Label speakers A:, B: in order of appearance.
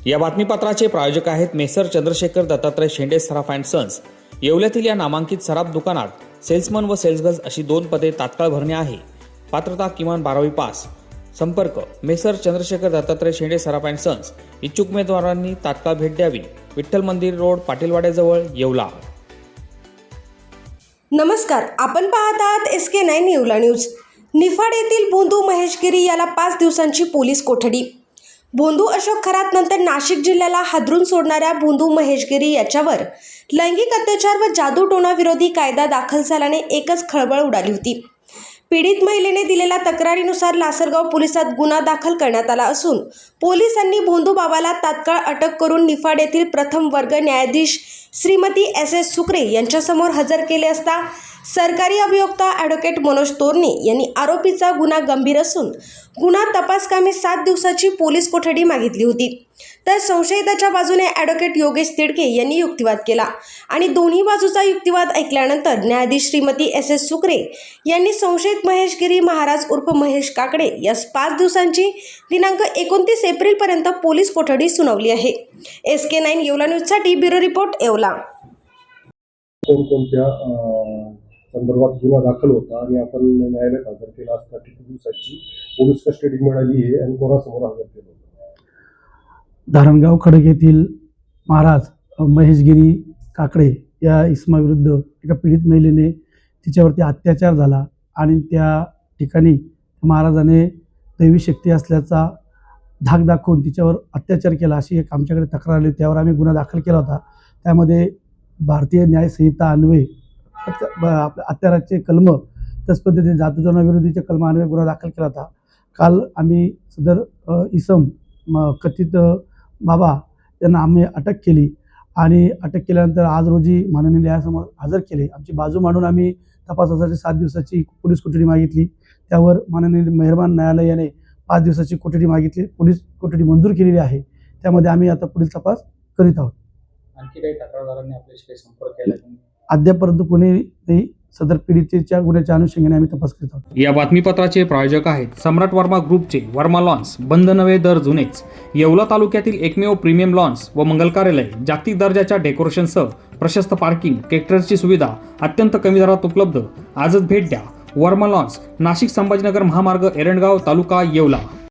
A: या बातमीपत्राचे प्रायोजक आहेत Messrs Chandrashekhar Dattatray Shende Saraf and sons. येवल्यातील या नामांकित सराफ दुकानात सेल्समन व सेल्सगर्ल्स अशी 2 पदे तात्काळ भरणे आहे। पात्रता किमान 12वी पास। संपर्क messrs Chandrashekhar Dattatray Shende Saraf and sons. इच्छुक उमेदवारांनी तात्काळ भेट द्यावी। विठ्ठल मंदिर रोड, पाटीलवाड्याजवळ, येवला।
B: नमस्कार, आपण पाहत आहात SK9 येवला न्यूज। निफाड येथील भोंदू महेशगिरी याला 5 दिवसांची पोलीस कोठडी। भोंदू अशोक खरात नंतर नाशिक जिल्ह्याला हादरून सोडणाऱ्या भोंदू महेशगिरी याच्यावर लैंगिक अत्याचार व जादूटोणा विरोधी कायदा दाखल झाल्याने एकच खळबळ उडाली होती। पीडित महिलेने दिलेल्या तक्रारीनुसार लासलगाव पोलिसात गुन्हा दाखल करण्यात आला असून पोलिसांनी भोंदू बाबाला तात्काळ अटक करून निफाड येथील प्रथम वर्ग न्यायाधीश श्रीमती SS सुक्रे यांच्यासमोर हजर केले असता सरकारी अभियोक्ता ॲडव्होकेट मनोज तोरणे यांनी आरोपीचा गुन्हा गंभीर असून गुन्हा तपासकामी 7 दिवसाची पोलीस कोठडी मागितली होती। तर संशयिताच्या बाजूने ॲडव्होकेट योगेश तिडके यांनी युक्तिवाद केला आणि दोन्ही बाजूचा युक्तिवाद ऐकल्यानंतर न्यायाधीश श्रीमती SS सुक्रे यांनी संशयित महेशगिरी महाराज उर्फ महेश काकडे यास 5 दिवसांची दिनांक 29 एप्रिलपर्यंत पोलीस कोठडी सुनावली आहे। SK9 येवला न्यूजसाठी ब्युरो रिपोर्ट येवला।
C: कोणत्या संदर्भात गुन्हा दाखल होता आणि आपण न्यायालयात हजर केला असता किती दिवसाची पोलीस कस्टडी मिळाली आहे आणि कोणासमोर हजर केलं होतं?
D: धारणगाव खडक येथील महाराज महेशगिरी काकडे या इसमाविरुद्ध एका पीडित महिलेने तिच्यावरती अत्याचार झाला आणि त्या ठिकाणी महाराजाने दैवी शक्ती असल्याचा धाक दाखवून तिच्यावर अत्याचार केला अशी एक आमच्याकडे तक्रार आली। त्यावर आम्ही गुन्हा दाखल केला होता। त्यामध्ये भारतीय न्याय संहिता अन्वये अत्याचाराचे कलम त्याच पद्धतीने जादूटोणाविरोधीचे कलम अन्वये गुन्हा दाखल केला होता। काल आम्ही सदर इसम कथित बाबा यांना आम्ही अटक केली आणि अटक केल्यानंतर आज रोजी माननीय न्यायालयासमोर हजर केले। आमची बाजू मांडून आम्ही तपासासाठी 7 दिवसाची पोलीस कोठडी मागितली। त्यावर माननीय मेहरबान न्यायालयाने 5 दिवसाची कोठडी मागितली। पोलीस कोठडी मंजूर केलेली आहे। त्यामध्ये आम्ही आता पुढील तपास करीत आहोत।
A: आणखी काही तक्रारदारांनी आपल्याशी संपर्क केला?
D: अद्यापर्यंत कोणी सदर पीडितेच्या गुन्ह्याच्या अनुषंगाने आम्ही तपास करीत आहोत।
A: या बातमीपत्राचे प्रायोजक आहेत सम्राट वर्मा ग्रुपचे वर्मा लॉन्स। बंद नवे दर जुनेच। येवला तालुक्यातील एकमेव प्रीमियम लॉन्स व मंगल कार्यालय। जागतिक दर्जाच्या डेकोरेशनसह प्रशस्त पार्किंग, ट्रॅक्टरची सुविधा अत्यंत कमी दरात उपलब्ध। आजच भेट द्या। वर्मा लॉन्स, नाशिक संभाजीनगर महामार्ग, एरंडगाव तालुका, येवला।